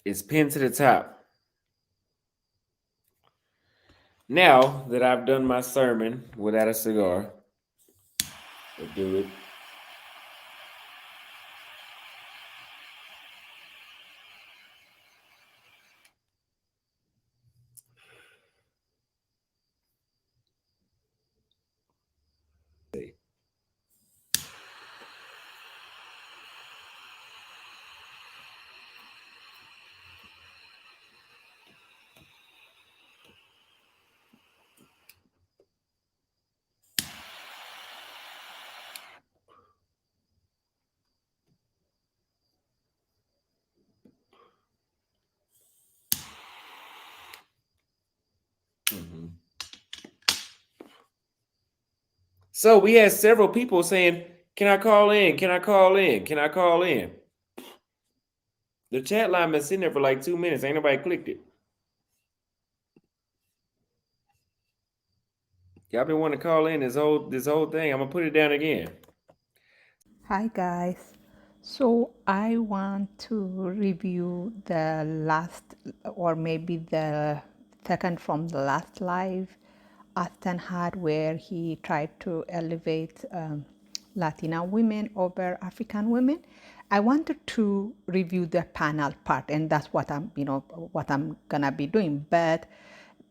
It's pinned to the top. Now that I've done my sermon without a cigar, we'll do it. Mhm. So we had several people saying, "Can I call in? Can I call in? Can I call in?" The chat line been sitting there for like 2 minutes. Ain't nobody clicked it. Y'all been wanting to call in this whole thing. I'm gonna put it down again. Hi guys. So I want to review the last or maybe the second from the last live Aston had where he tried to elevate Latina women over African women. I wanted to review the panel part, and that's what I'm gonna be doing. But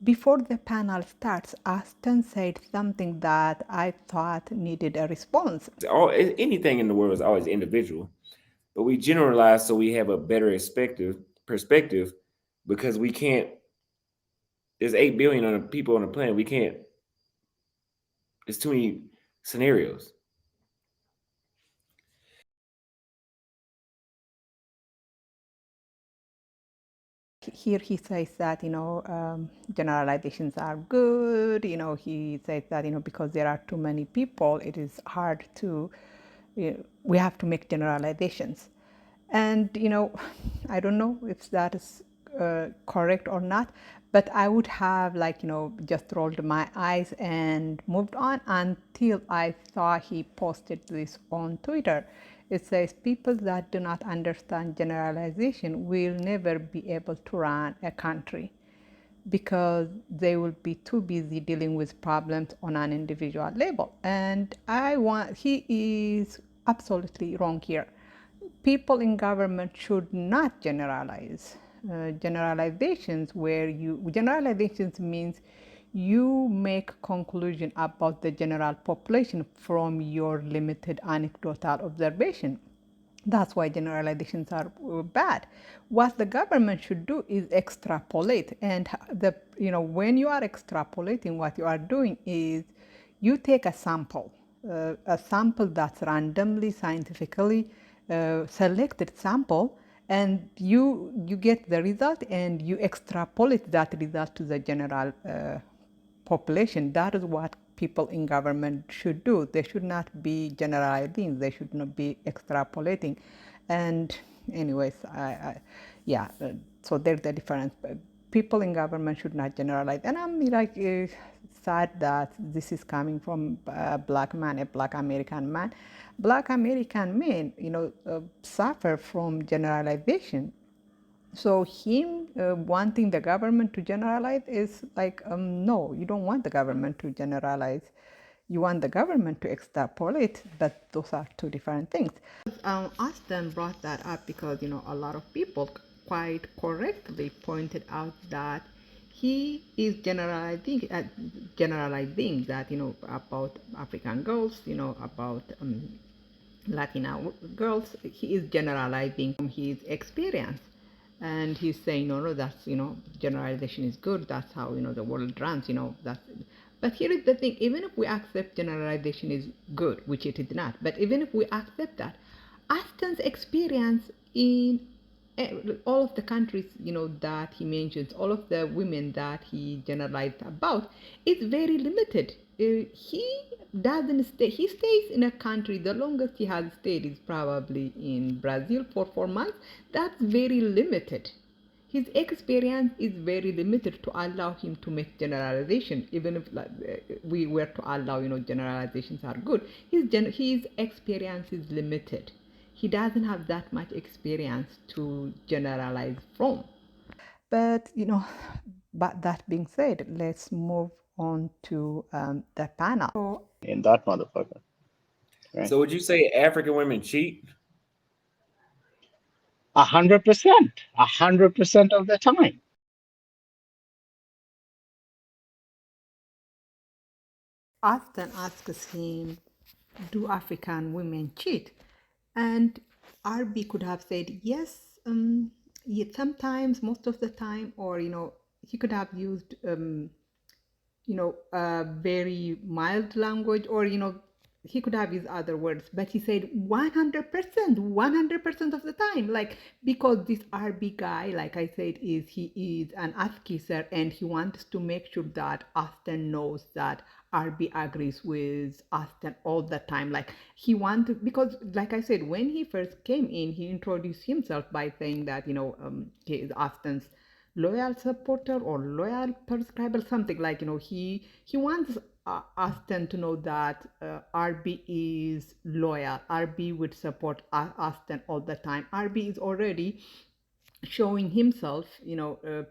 before the panel starts, Aston said something that I thought needed a response. Anything in the world is always individual, but we generalize so we have a better perspective because we can't. There's 8 billion people on the planet. We can't. There's too many scenarios. Here he says that generalizations are good. He says that because there are too many people, it is hard to we have to make generalizations. And I don't know if that is correct or not, but I would have just rolled my eyes and moved on until I saw he posted this on Twitter. It says people that do not understand generalization will never be able to run a country because they will be too busy dealing with problems on an individual level. And he is absolutely wrong here. People in government should not generalize. Generalizations means you make conclusion about the general population from your limited anecdotal observation. That's why generalizations are bad. What the government should do is extrapolate, and when you are extrapolating, what you are doing is you take a sample that's randomly, scientifically selected sample, and you get the result, and you extrapolate that result to the general population. That is what people in government should do. They should not be generalizing. They should not be extrapolating. And anyways, yeah. So there's the difference. People in government should not generalize. And I'm sad that this is coming from a black man, a black American man. Black American men, suffer from generalization. So him wanting the government to generalize is like, no, you don't want the government to generalize. You want the government to extrapolate, but those are two different things. Austin brought that up because, a lot of people quite correctly pointed out that he is generalizing that, about African girls, about Latina girls. He is generalizing from his experience. And he's saying, no, that's, generalization is good. That's how, the world runs, that's. But here is the thing, even if we accept generalization is good, which it is not, but even if we accept that, Aston's experience in all of the countries, that he mentions, all of the women that he generalized about, is very limited. He doesn't stay. He stays in a country. The longest he has stayed is probably in Brazil for 4 months. That's very limited. His experience is very limited to allow him to make generalization. Even if we were to allow, generalizations are good, his experience is limited. he doesn't have that much experience to generalize from. But but that being said, let's move on to the panel. in that motherfucker, right? So would you say African women cheat? 100%, 100% of the time. Austin asks him, "Do African women cheat?" And RB could have said yes, yeah, sometimes, most of the time, or he could have used very mild language, or he could have used other words, but he said 100%, 100% of the time, like, because this RB guy, like I said, he is an ass kisser, and he wants to make sure that Austin knows that RB agrees with Austin all the time. Like, he wanted, because like I said, when he first came in, he introduced himself by saying that he is Austin's loyal supporter or loyal prescriber, something like, he wants Austin to know that RB is loyal. RB would support Austin all the time. RB is already showing himself,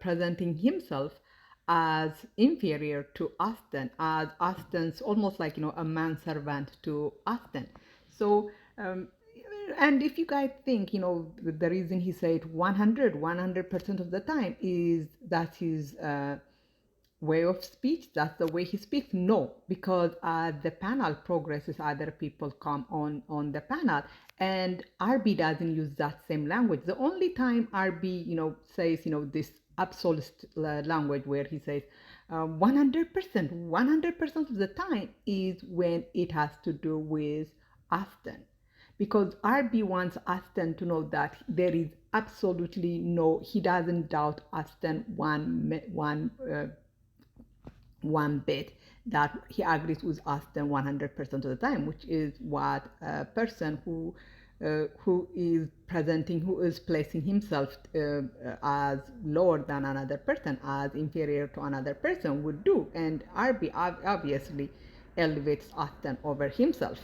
presenting himself as inferior to Austin, as Austin's almost like, a manservant to Austin. So, and if you guys think, the reason he said 100% of the time is that his way of speech, that's the way he speaks. No, because the panel progresses, other people come on the panel, and RB doesn't use that same language. The only time RB says this absolute language, where he says 100% of the time, is when it has to do with Aston, because RB wants Aston to know that there is absolutely no, he doesn't doubt Aston one bit, that he agrees with Austin 100% of the time, which is what a person who is presenting, who is placing himself as lower than another person, as inferior to another person, would do. And RB obviously elevates Austin over himself.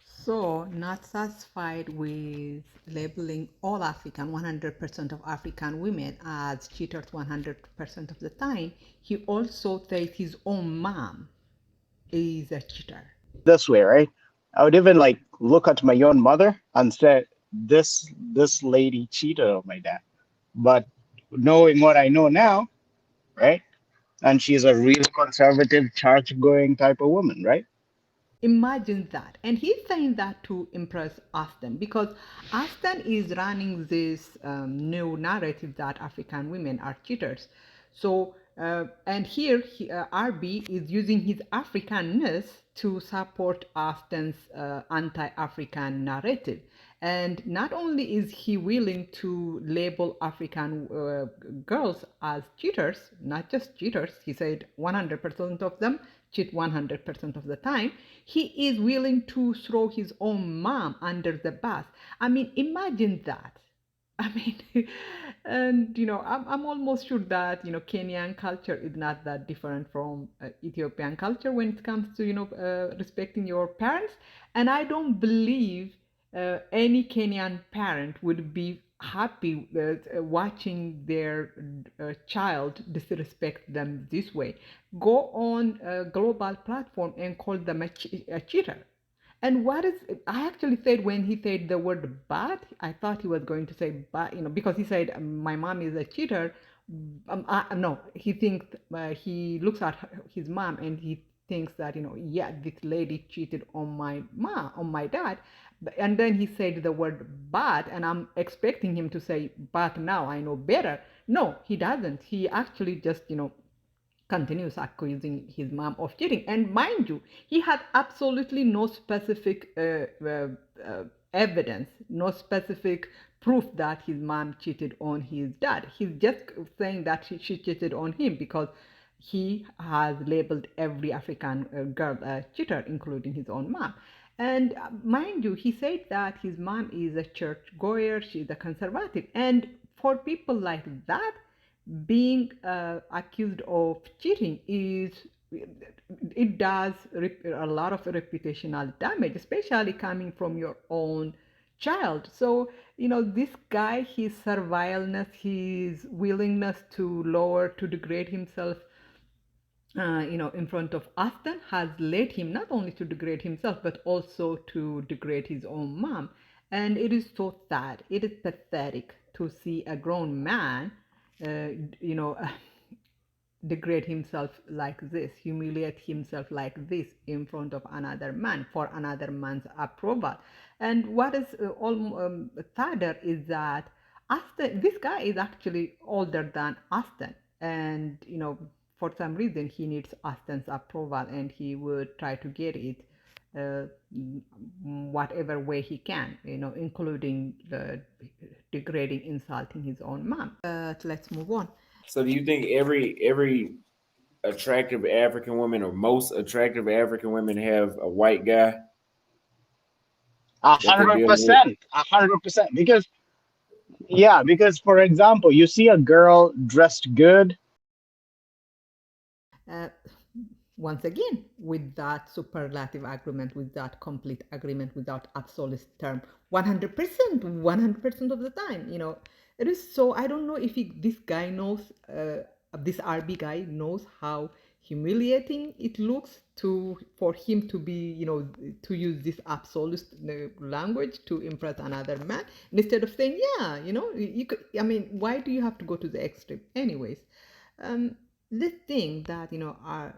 So, not satisfied with labeling all African, 100% of African women as cheaters 100% of the time, he also says his own mom is a cheater. This way, right? I would even like look at my own mother and say, this lady cheated on my dad. But knowing what I know now, right? And she's a real conservative, church-going type of woman, right? Imagine that. And he's saying that to impress Aston, because Aston is running this new narrative that African women are cheaters. So, and here RB is using his Africanness to support Aston's anti African narrative. And not only is he willing to label African girls as cheaters, not just cheaters, he said 100% of them cheat 100% of the time, he is willing to throw his own mom under the bus. I mean, imagine that. I mean, and I'm almost sure that Kenyan culture is not that different from Ethiopian culture when it comes to respecting your parents, and I don't believe any Kenyan parent would be happy watching their child disrespect them this way. Go on a global platform and call them a cheater. And what is, I actually said, when he said the word but, I thought he was going to say but, because he said my mom is a cheater. No, he thinks, he looks at his mom and he thinks that, yeah, this lady cheated on my mom, on my dad. And then he said the word but, and I'm expecting him to say, but now I know better. No, he doesn't. He actually just, continues accusing his mom of cheating. And mind you, he had absolutely no specific evidence, no specific proof that his mom cheated on his dad. He's just saying that she cheated on him because he has labeled every African girl a cheater, including his own mom. And mind you, he said that his mom is a church goer, she's a conservative. And for people like that, being accused of cheating is, it does a lot of reputational damage, especially coming from your own child. So, this guy, his servileness, his willingness to lower, to degrade himself, in front of Aston has led him not only to degrade himself, but also to degrade his own mom. And it is so sad. It is pathetic to see a grown man, uh, you know, degrade himself like this, humiliate himself like this in front of another man for another man's approval. And what is all sadder is that Aston, this guy is actually older than Aston, and for some reason he needs Aston's approval, and he would try to get it uh, whatever way he can, including degrading, insulting his own mom. But let's move on. So do you think every attractive African woman or most attractive African women have a white guy A that they're hundred dealing with? percent, 100%. Because yeah, because for example, you see a girl dressed good. Uh, Once again, with that superlative agreement, with that complete agreement, without absolute term, 100%, 100% of the time, it is so. I don't know if this guy knows, this RB guy knows how humiliating it looks for him to be, to use this absolute language to impress another man instead of saying, yeah, you could. I mean, why do you have to go to the extreme, anyways? Um, the thing that our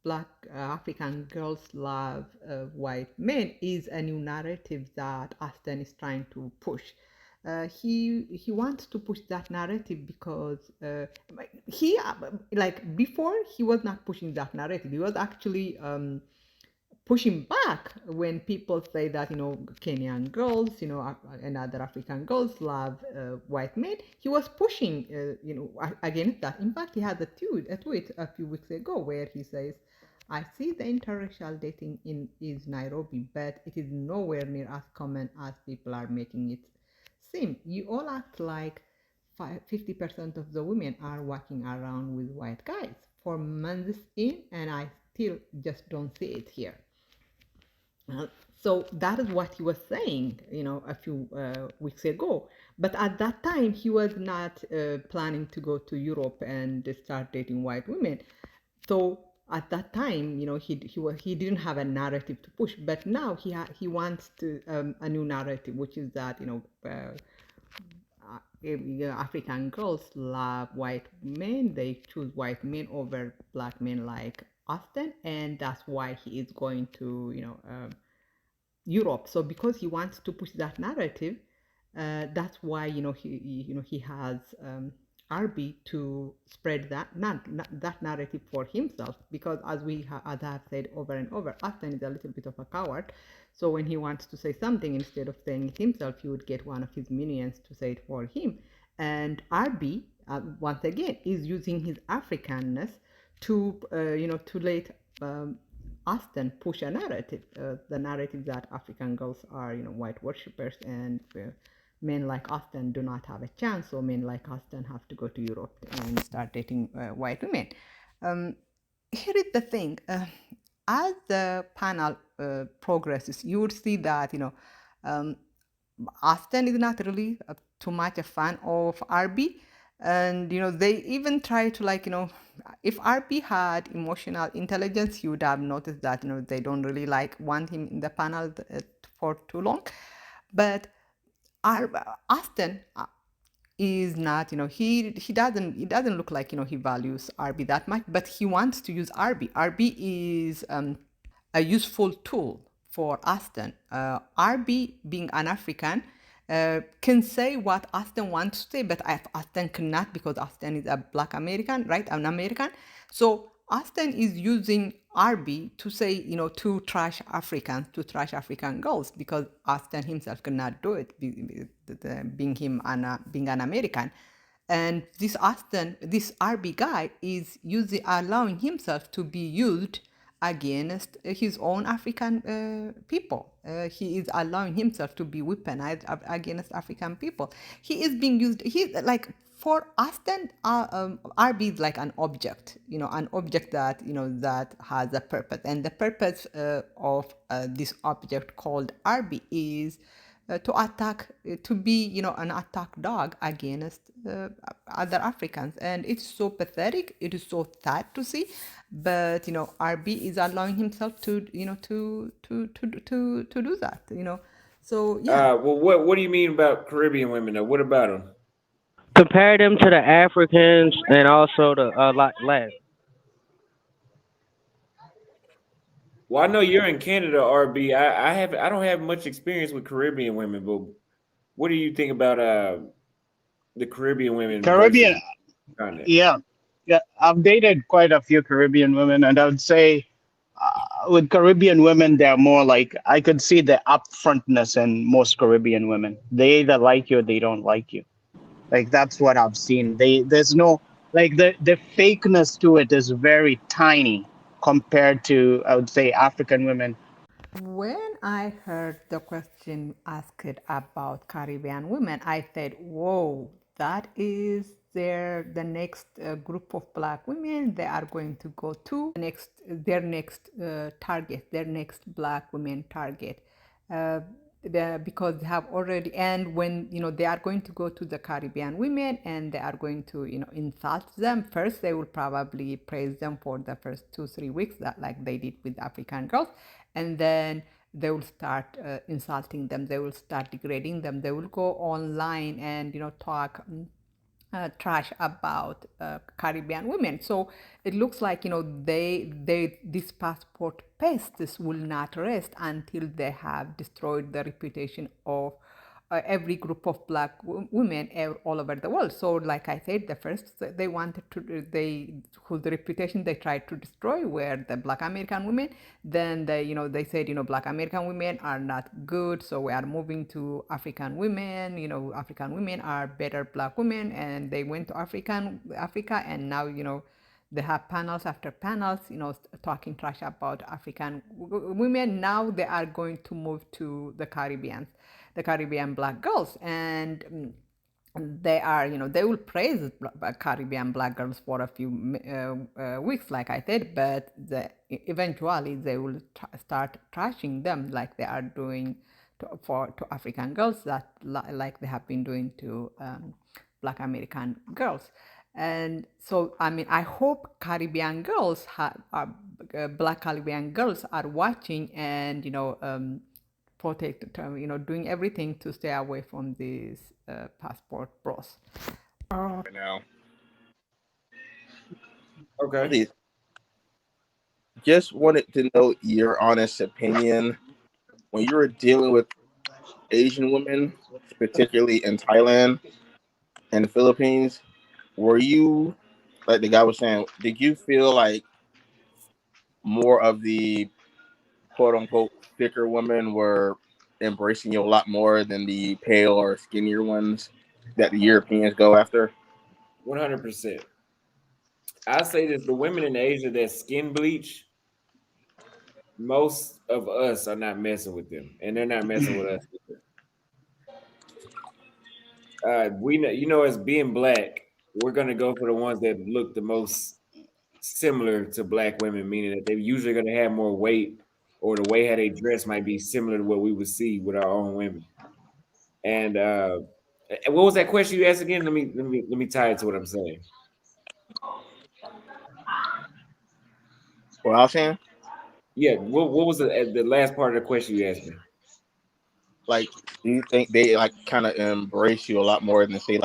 black African girls love white men is a new narrative that Aston is trying to push. He wants to push that narrative because he like before he was not pushing that narrative. He was actually pushing back when people say that Kenyan girls, and other African girls love white men. He was pushing, against that. In fact, he had a tweet a few weeks ago where he says, "I see the interracial dating in is Nairobi, but it is nowhere near as common as people are making it seem. You all act like 50% of the women are walking around with white guys for months in, and I still just don't see it here." Uh, so that is what he was saying, a few weeks ago. But at that time, he was not planning to go to Europe and start dating white women. So at that time, he didn't have a narrative to push. But now he wants to a new narrative, which is that African girls love white men. They choose white men over black men like Austin, and that's why he is going to Europe. So because he wants to push that narrative, that's why he has RB to spread that narrative for himself. Because as I have said over and over, Aston is a little bit of a coward. So when he wants to say something, instead of saying it himself, he would get one of his minions to say it for him. And RB, once again, is using his Africanness to to let Austin push a narrative, the narrative that African girls are, white worshippers, and men like Austin do not have a chance, so men like Austin have to go to Europe and start dating white women. Um, Here is the thing. As the panel progresses, you would see that, um, Austin is not really too much a fan of RB. And, they even try to if RB had emotional intelligence, you would have noticed that, they don't really want him in the panel for too long. But Austin is not, he doesn't look like, he values RB that much, but he wants to use RB. RB is a useful tool for Aston. RB, being an African, can say what Aston wants to say, but Aston cannot because Aston is a Black American, right? An American. So Aston is using RB to say, to trash Africans, to trash African girls, because Aston himself cannot do it, being an American. And this RB guy is allowing himself to be used against his own African people. He is allowing himself to be weaponized against African people. He is being used. He like for Austin, RB is like an object, an object that that has a purpose, and the purpose of this object called RB is to attack, to be, an attack dog against other Africans. And it's so pathetic. It is so sad to see. But, RB is allowing himself to, to do that, So, yeah. Well, what do you mean about Caribbean women? Though? What about them? Compare them to the Africans and also the Latin. Well, I know you're in Canada, RB. I don't have much experience with Caribbean women, but what do you think about the Caribbean women versus Caribbean, continent? yeah, yeah. I've dated quite a few Caribbean women, and I would say with Caribbean women, they're more like I could see the upfrontness in most Caribbean women. They either like you or they don't like you. Like that's what I've seen. There's no like the fakeness to it is very tiny compared to I would say African women. When I heard the question asked about Caribbean women, I said, "Whoa, that is the next group of Black women they are going to go to their next target, their next Black women target." Uh, because they have already, and when they are going to go to the Caribbean women and they are going to insult them first, they will probably praise them for the first 2 3 weeks, that like they did with African girls, and then they will start insulting them, they will start degrading them, they will go online and talk trash about Caribbean women. So it looks like they this passport pests will not rest until they have destroyed the reputation of every group of Black women all over the world. So, like I said, the first they wanted to they whose reputation they tried to destroy were the Black American women. Then they said Black American women are not good, so we are moving to African women. African women are better Black women, and they went to Africa, and now they have panels after panels, talking trash about African women. Now they are going to move to the Caribbean Black girls, and they are, they will praise Caribbean Black girls for a few weeks, like I said, but eventually they will start trashing them like they are doing to African girls, that like they have been doing to Black American girls. And so, I mean, I hope Caribbean girls, Black Caribbean girls, are watching and protect, doing everything to stay away from these passport bros. Right now. Okay. Please, just wanted to know your honest opinion when you were dealing with Asian women, particularly in Thailand and the Philippines. Were you, like the guy was saying, did you feel like more of the quote unquote thicker women were embracing you a lot more than the pale or skinnier ones that the Europeans go after? 100%. I say this: the women in Asia that skin bleach, most of us are not messing with them, and they're not messing with us either. We know, as being black, we're gonna go for the ones that look the most similar to black women, meaning that they're usually gonna have more weight, or the way how they dress might be similar to what we would see with our own women. And what was that question you asked again? Let me tie it to what I'm saying. What I was saying, Yeah, what was the last part of the question you asked me? like, do you think they like kind of embrace you a lot more than say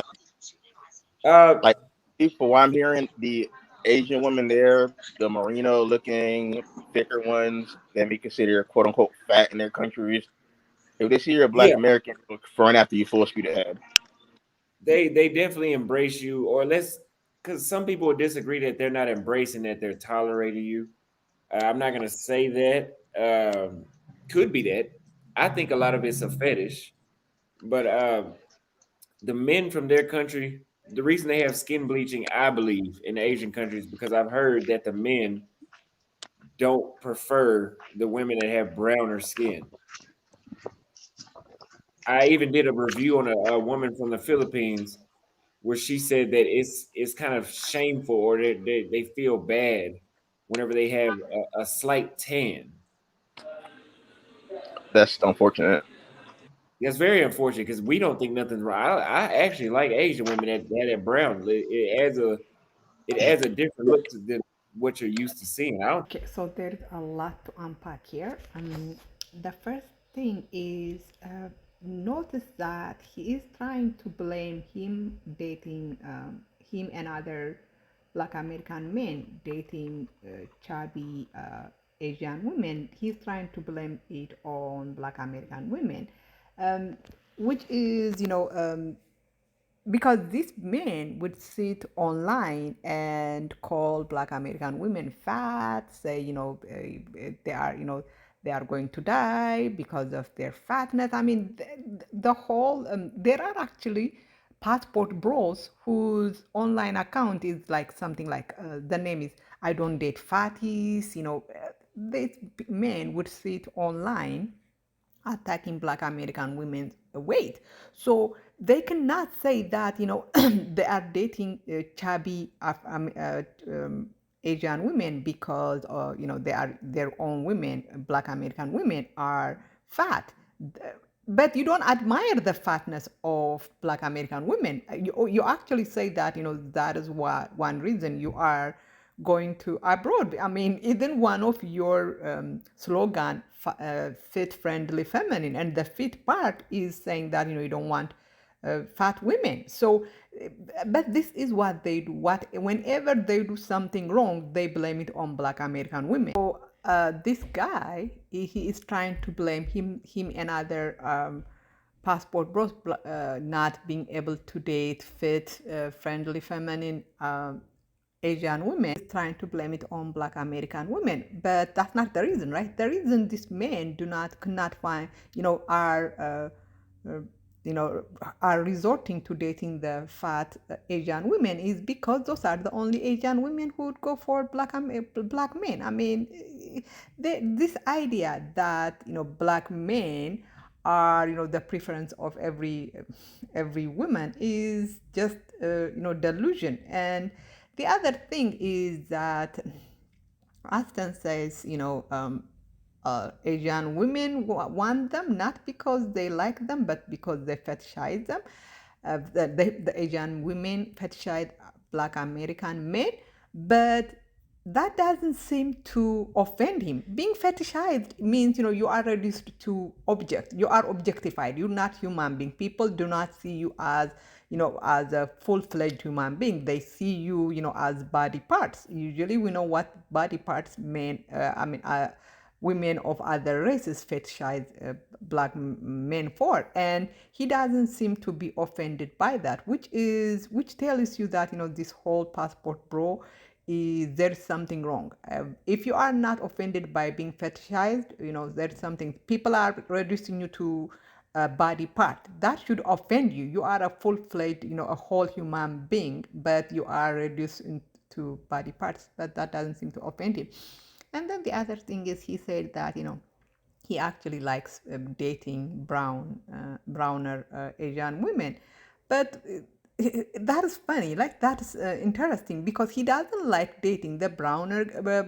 Uh, like for what I'm hearing, the Asian women there, the merino looking thicker ones that may consider quote unquote fat in their countries, if they see you're a black yeah, American, they'll run after you full speed ahead. they definitely embrace you, or let's, because some people would disagree that they're not embracing, that they're tolerating you. I'm not gonna say that. Could be that. I think a lot of it's a fetish, but the men from their country, the reason they have skin bleaching, I believe, in Asian countries, because I've heard that the men don't prefer the women that have browner skin. I even did a review on a woman from the Philippines where she said that it's kind of shameful, or they feel bad whenever they have a slight tan. That's unfortunate. That's very unfortunate because we don't think nothing's wrong. I actually like Asian women that brown. It adds a different look to than what you're used to seeing. I don't. Okay, so there's a lot to unpack here. The first thing is notice that he is trying to blame him dating him and other Black American men dating chubby Asian women. He's trying to blame it on Black American women, um, which is, because these men would sit online and call Black American women fat, say, they are, they are going to die because of their fatness. I mean, the whole, there are actually passport bros whose online account is like something like, the name is I don't date fatties, these men would sit online attacking Black American women's weight. So they cannot say that, they are dating chubby Asian women because, they are their own women, Black American women are fat. But you don't admire the fatness of Black American women. You actually say that, that is one reason you are going to abroad. I mean, even one of your slogan, fit, friendly, feminine, and the fit part is saying that, you don't want fat women. So, but this is what they do. Whenever they do something wrong, they blame it on Black American women. So this guy, he is trying to blame him and other passport bros not being able to date fit, friendly, feminine. Asian women is trying to blame it on Black American women, but that's not the reason, right? The reason these men cannot find, uh, you know, are resorting to dating the fat Asian women is because those are the only Asian women who would go for black men. I mean, this idea that, black men are, the preference of every woman is just, delusion. And the other thing is that Austin says, Asian women want them not because they like them, but because they fetishize them. The Asian women fetishize Black American men, but that doesn't seem to offend him. Being fetishized means, you are reduced to object. You are objectified. You're not human being. People do not see you as, as a full-fledged human being. They see you, as body parts. Usually, we know what body parts men. Women of other races fetishize black men for, and he doesn't seem to be offended by that, which tells you that, this whole passport bro is there's something wrong. If you are not offended by being fetishized, there's something. People are reducing you to a body part that should offend you. You are a full-fledged, a whole human being, but you are reduced into body parts. But that doesn't seem to offend him. And then the other thing is he said that, he actually likes dating browner Asian women. But that is funny, like that is interesting because he doesn't like dating the browner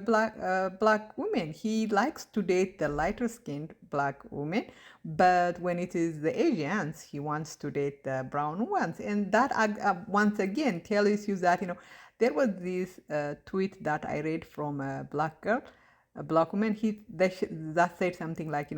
black women. He likes to date the lighter skinned black women, but when it is the Asians, he wants to date the brown ones. And that once again tells you that, there was this tweet that I read from a black girl, a black woman. That said something like,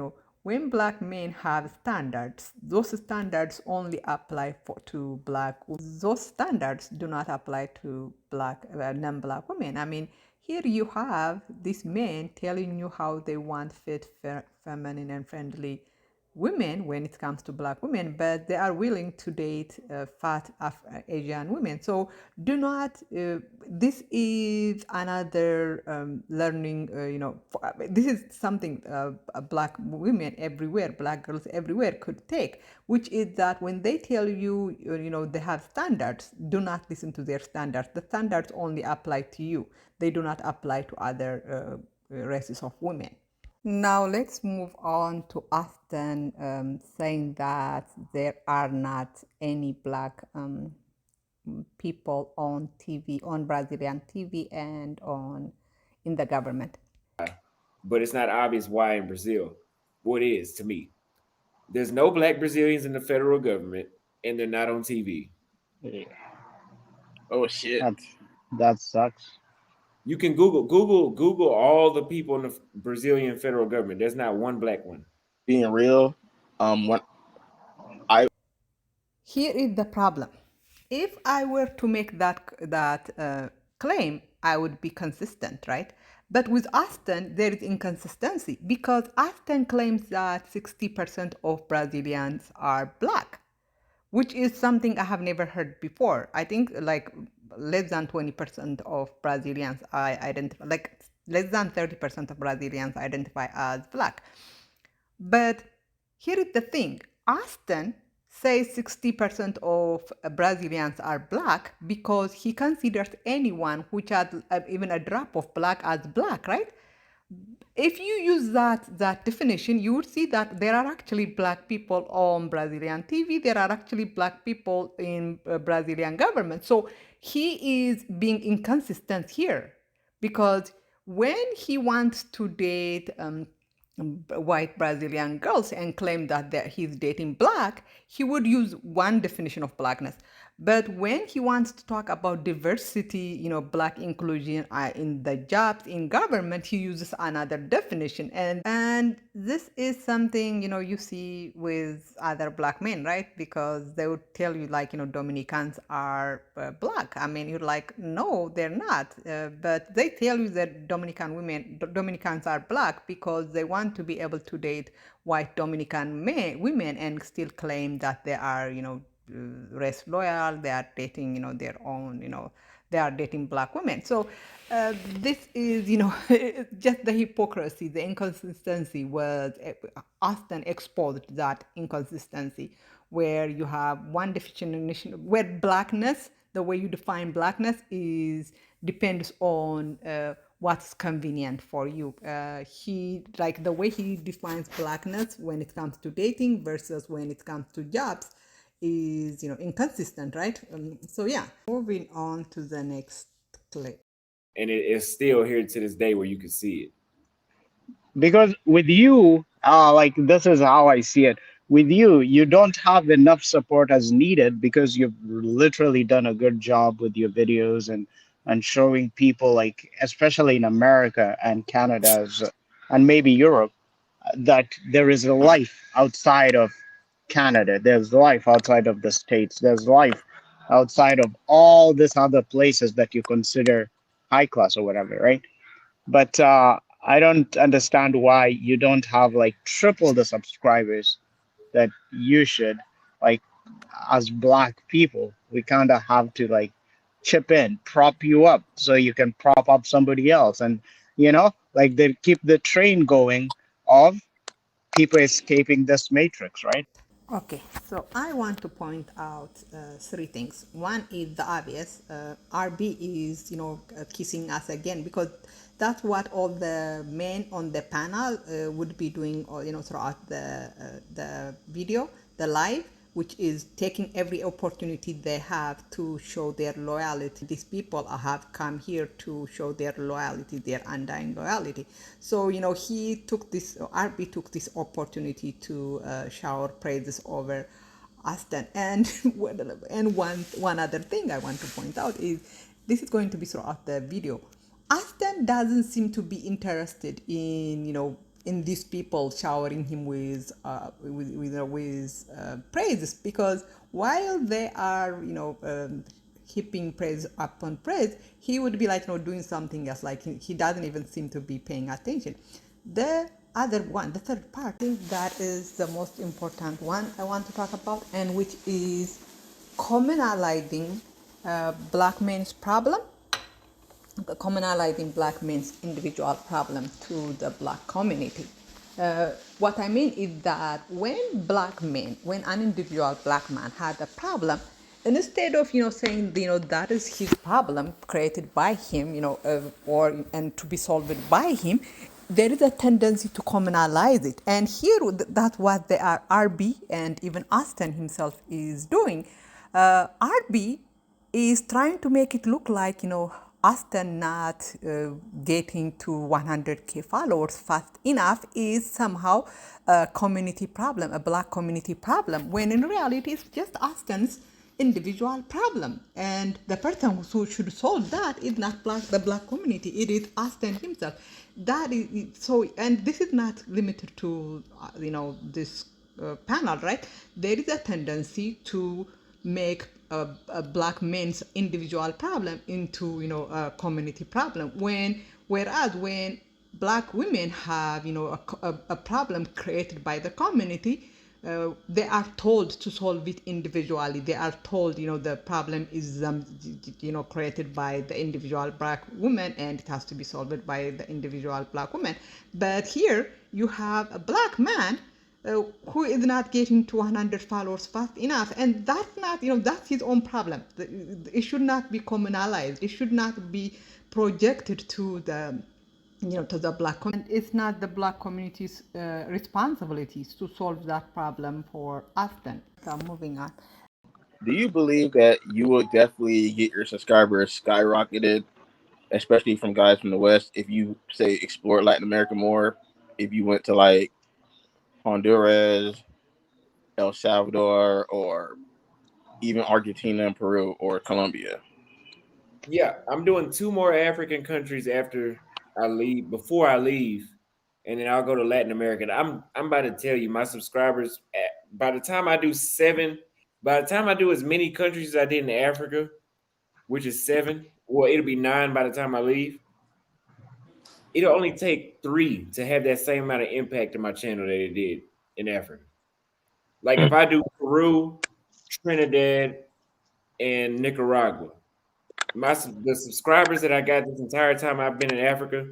when black men have standards, those standards only apply to black. Those standards do not apply to non-black women. I mean, here you have these men telling you how they want fit, feminine, and friendly women when it comes to black women, but they are willing to date fat Asian women. So do not, this is another learning, this is something black women everywhere, black girls everywhere could take, which is that when they tell you, they have standards, do not listen to their standards. The standards only apply to you. They do not apply to other races of women. Now let's move on to Austin saying that there are not any black people on TV, on Brazilian TV, and on in the government. But it's not obvious why in Brazil. What is to me? There's no black Brazilians in the federal government, and they're not on TV. Yeah, Oh shit. that's that sucks. You can Google all the people in the Brazilian federal government. There's not one black one. Being real, when I Here is the problem. If I were to make that claim, I would be consistent, right? But with Aston, there is inconsistency because Aston claims that 60% of Brazilians are black, which is something I have never heard before. I think like less than 20% of Brazilians I identify, like less than 30% of Brazilians identify as black. But here is the thing. Aston says 60% of Brazilians are black because he considers anyone which has even a drop of black as black, right? If you use that definition, you would see that there are actually black people on Brazilian TV. There are actually black people in Brazilian government. So he is being inconsistent here because when he wants to date white Brazilian girls and claim that he's dating black, he would use one definition of blackness. But when he wants to talk about diversity, black inclusion in the jobs in government, he uses another definition. And this is something, you see with other black men, right? Because they would tell you like, Dominicans are black. I mean, you're like, no, they're not. But they tell you that Dominicans are black because they want to be able to date white Dominican women and still claim that they are, race loyal, they are dating, their own, they are dating black women. So this is, just the hypocrisy, the inconsistency was often exposed, that inconsistency where you have one definition, where blackness, the way you define blackness depends on what's convenient for you. He like the way he defines blackness when it comes to dating versus when it comes to jobs is inconsistent, right? So yeah, moving on to the next clip. And it's still here to this day where you can see it. Because with you, like this is how I see it. With you, you don't have enough support as needed because you've literally done a good job with your videos and showing people, like especially in America and Canada and maybe Europe, that there is a life outside of Canada. There's life outside of the States. There's life outside of all these other places that you consider high class or whatever, right? But I don't understand why you don't have like triple the subscribers that you should. Like as black people, we kind of have to like chip in, prop you up so you can prop up somebody else, and like they keep the train going of people escaping this matrix, right? Okay, so I want to point out three things. One is the obvious. RB is, kissing us again because that's what all the men on the panel would be doing, throughout the video, the live, which is taking every opportunity they have to show their loyalty. These people have come here to show their loyalty, their undying loyalty. So, he took this, RB took this opportunity to shower praises over Aston. And one other thing I want to point out is this is going to be throughout the video. Aston doesn't seem to be interested in, in these people showering him with praises, because while they are, heaping praise upon praise, he would be like, doing something else. Like he doesn't even seem to be paying attention. The other one, the third part, I think that is the most important one I want to talk about, and which is communalizing black men's problem, communalizing black men's individual problem to the black community. What I mean is that when an individual black man had a problem, and instead of saying that is his problem created by him, and to be solved by him, there is a tendency to communalize it. And here, that's what the RB and even Aston himself is doing. RB is trying to make it look like, Austin not getting to 100K followers fast enough is somehow a community problem, a black community problem, when in reality it's just Austin's individual problem. And the person who should solve that is not the black community, it is Austin himself. That is so, and this is not limited to, this panel, right? There is a tendency to make a black man's individual problem into a community problem, whereas when black women have a problem created by the community, they are told to solve it individually. They are told, the problem is, created by the individual black woman, and it has to be solved by the individual black woman. But here you have a black man who is not getting to 100 followers fast enough, and that's not, that's his own problem. It should not be communalized. It should not be projected to the to the black community. It's not the black community's responsibilities to solve that problem for us then. So moving on. Do you believe that you will definitely get your subscribers skyrocketed, especially from guys from the West, if you say explore Latin America more? If you went to like Honduras, El Salvador, or even Argentina and Peru or Colombia? Yeah, I'm doing two more African countries after I leave, before I leave, and then I'll go to Latin America. And I'm about to tell you, my subscribers, by the time I do seven, by the time I do as many countries as I did in Africa, which is seven, well, it'll be nine by the time I leave. It'll only take three to have that same amount of impact in my channel that it did in Africa. Like if I do Peru, Trinidad, and Nicaragua, the subscribers that I got this entire time I've been in Africa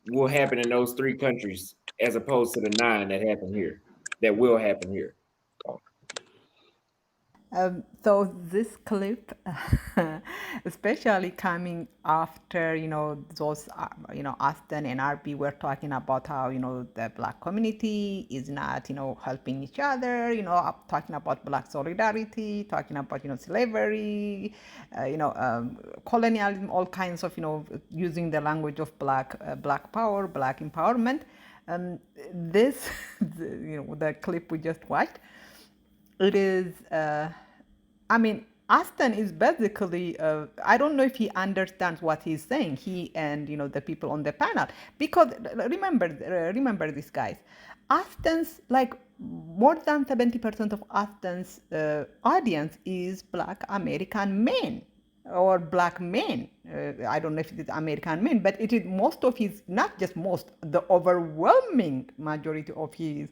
will happen in those three countries, as opposed to the nine that happen here, that will happen here. So this clip, especially coming after, those, Austin and RB were talking about how, the black community is not, helping each other, talking about black solidarity, talking about, slavery, colonialism, all kinds of, using the language of black power, black empowerment. This, the clip we just watched, it is, I mean, Aston is basically, I don't know if he understands what he's saying, he and, the people on the panel, because remember this, guys. Aston's, like, more than 70% of Aston's audience is black American men or black men. I don't know if it is American men, but it is most of his, not just most, the overwhelming majority of his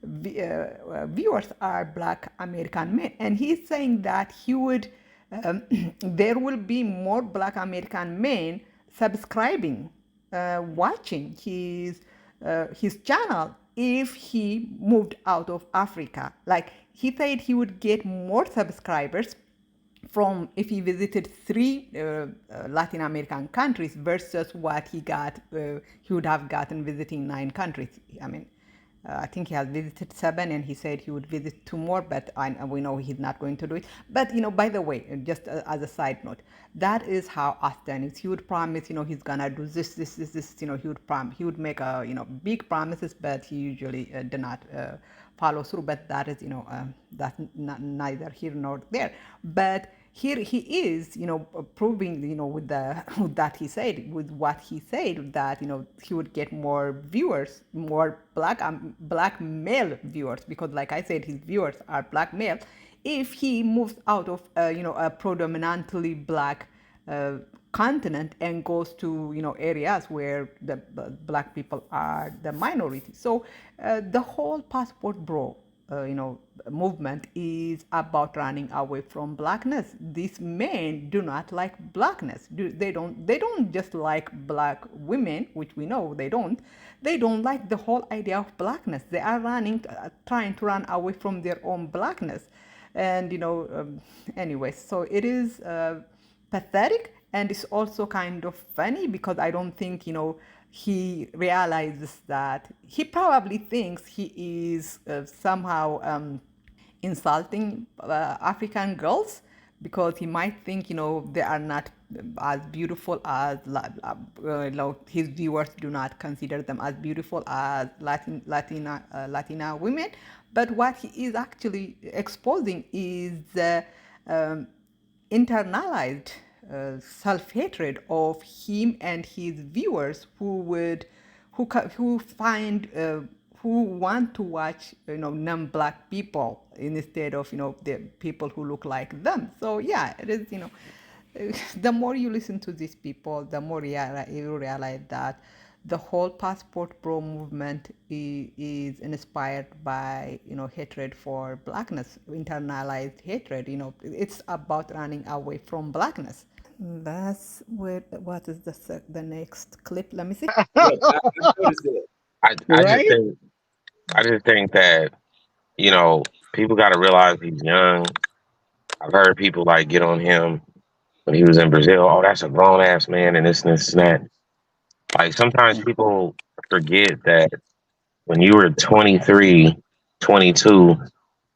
viewers are black American men. And he's saying that he would, there will be more black American men subscribing, watching his channel if he moved out of Africa. Like he said, he would get more subscribers from if he visited three Latin American countries versus what he would have gotten visiting 9 countries. I mean, I think he has visited 7, and he said he would visit 2 more, but we know he's not going to do it. But, by the way, just as a side note, that is how Austin is. He would promise, he's gonna do this, he would make, big promises, but he usually did not follow through. But that is, that's neither here nor there. But here he is, proving, with with that he said, with what he said, that he would get more viewers, more black male viewers, because like I said, his viewers are black male. If he moves out of a predominantly black continent and goes to areas where the black people are the minority. So the whole passport bro movement is about running away from blackness. These men do not like blackness. They don't just like black women, which we know they don't. They don't like the whole idea of blackness. They are trying to run away from their own blackness. And anyway, so it is pathetic, and it's also kind of funny, because I don't think he realizes that he probably thinks he is somehow insulting African girls, because he might think, they are not as beautiful as his viewers do not consider them as beautiful as Latina women. But what he is actually exposing is um, internalized self-hatred of him and his viewers, who find who want to watch, non-black people instead of, the people who look like them. So yeah, it is, the more you listen to these people, the more you realize that the whole passport pro movement is inspired by, hatred for blackness, internalized hatred. It's about running away from blackness. That's what is the next clip? Let me see. Look, I noticed that. I just Right? think that you know people got to realize he's young. I've heard people like get on him when he was in Brazil. Oh, that's a grown ass man, and this and this and that. Like sometimes people forget that when you were 23, 22,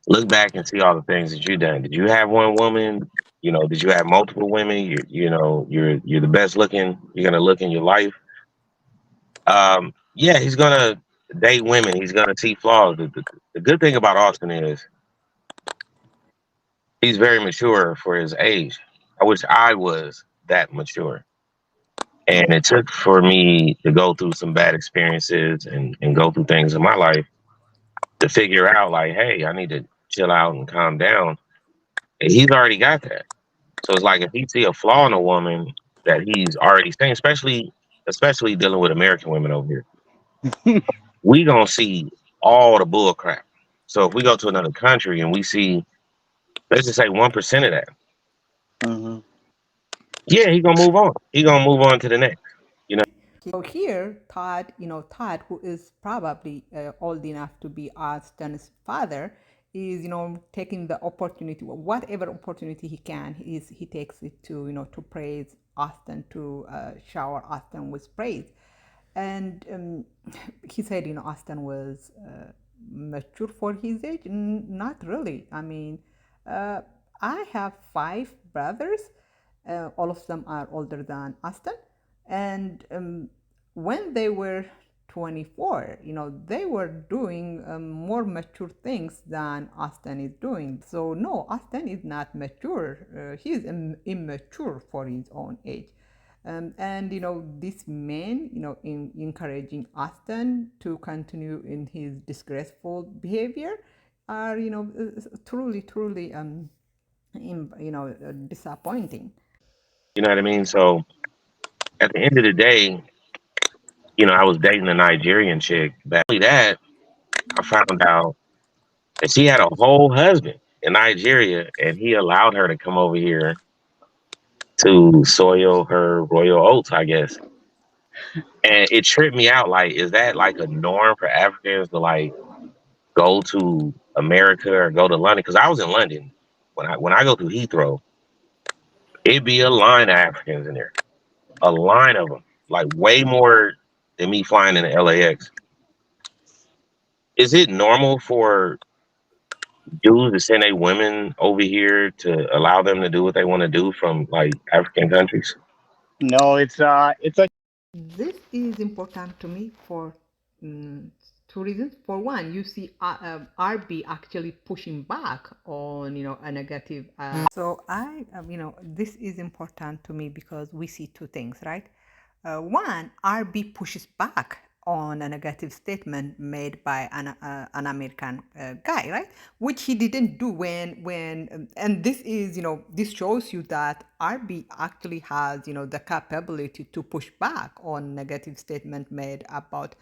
look back and see all the things that you done. Did you have one woman? Did you have multiple women? You're the best looking you're gonna look in your life. Yeah, he's gonna date women. He's gonna see flaws. The good thing about Austin is he's very mature for his age. I wish I was that mature. And it took for me to go through some bad experiences and go through things in my life to figure out like, hey, I need to chill out and calm down. And he's already got that. So it's like if he see a flaw in a woman that he's already saying, especially dealing with American women over here, we gonna see all the bull crap. So if we go to another country and we see, let's just say 1% of that, Mhm. Yeah, yeah, he gonna move on. He gonna move on to the next. You know, so here, Todd, who is probably old enough to be Austin's father, is, taking the opportunity, whatever opportunity he can, he takes it to, to praise Austin, to shower Austin with praise. And he said, Austin was mature for his age. Not really. I mean, uh, I have five brothers. All of them are older than Austin. And when they were 24, they were doing more mature things than Austin is doing. So no, Austin is not mature. He is immature for his own age. And this man, encouraging Austin to continue in his disgraceful behavior are, truly disappointing. you know what I mean? So at the end of the day, I was dating a Nigerian chick. But only that, I found out that she had a whole husband in Nigeria, and he allowed her to come over here to soil her royal oats, I guess. And it tripped me out. Like, is that like a norm for Africans to like go to America or go to London? Because I was in London when I go through Heathrow, it'd be a line of Africans in there, a line of them, like way more than me flying in LAX. Is it normal for dudes to send their women over here to allow them to do what they want to do from like African countries? No, it's a This is important to me for mm, two reasons. For one, you see RB actually pushing back on, a negative. So this is important to me because we see two things, right? One, RB pushes back on a negative statement made by an American guy, right? Which he didn't do and this is, this shows you that RB actually has, the capability to push back on negative statement made about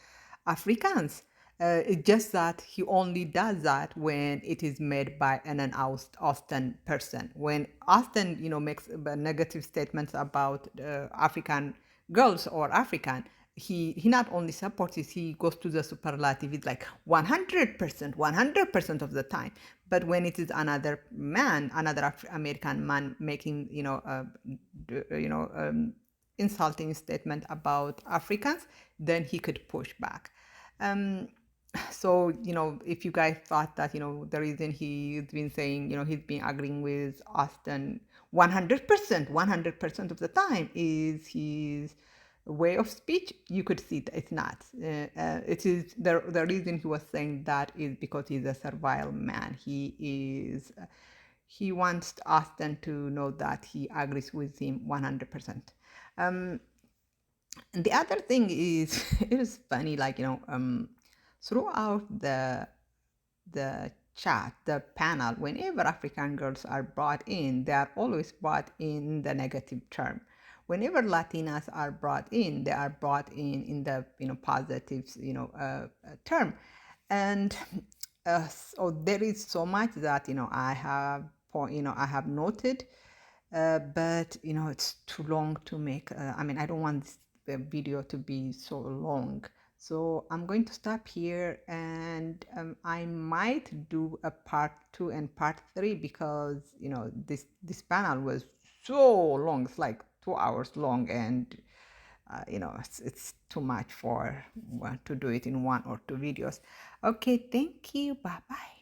Africans. It's just that he only does that when it is made by an Austin person. When Austin, makes negative statements about African girls or African, he not only supports it, he goes to the superlative. It's like 100% of the time. But when it is another man, another American man making, insulting statement about Africans, then he could push back. Um, So, if you guys thought that, the reason he's been saying, he's been agreeing with Austin 100% of the time is his way of speech, you could see that it's not. It is the reason he was saying that is because he's a servile man. He wants Austin to know that he agrees with him 100%. And the other thing is, it is funny, like, throughout the chat, the panel, whenever African girls are brought in, they are always brought in the negative term. Whenever Latinas are brought in, they are brought in the positive term. And so there is so much that I have noted, but it's too long to make. I don't want this video to be so long. So I'm going to stop here, and I might do a part 2 and part 3 because this panel was so long. It's like 2 hours long, and it's too much for to do it in 1 or 2 videos. Okay, thank you. Bye bye.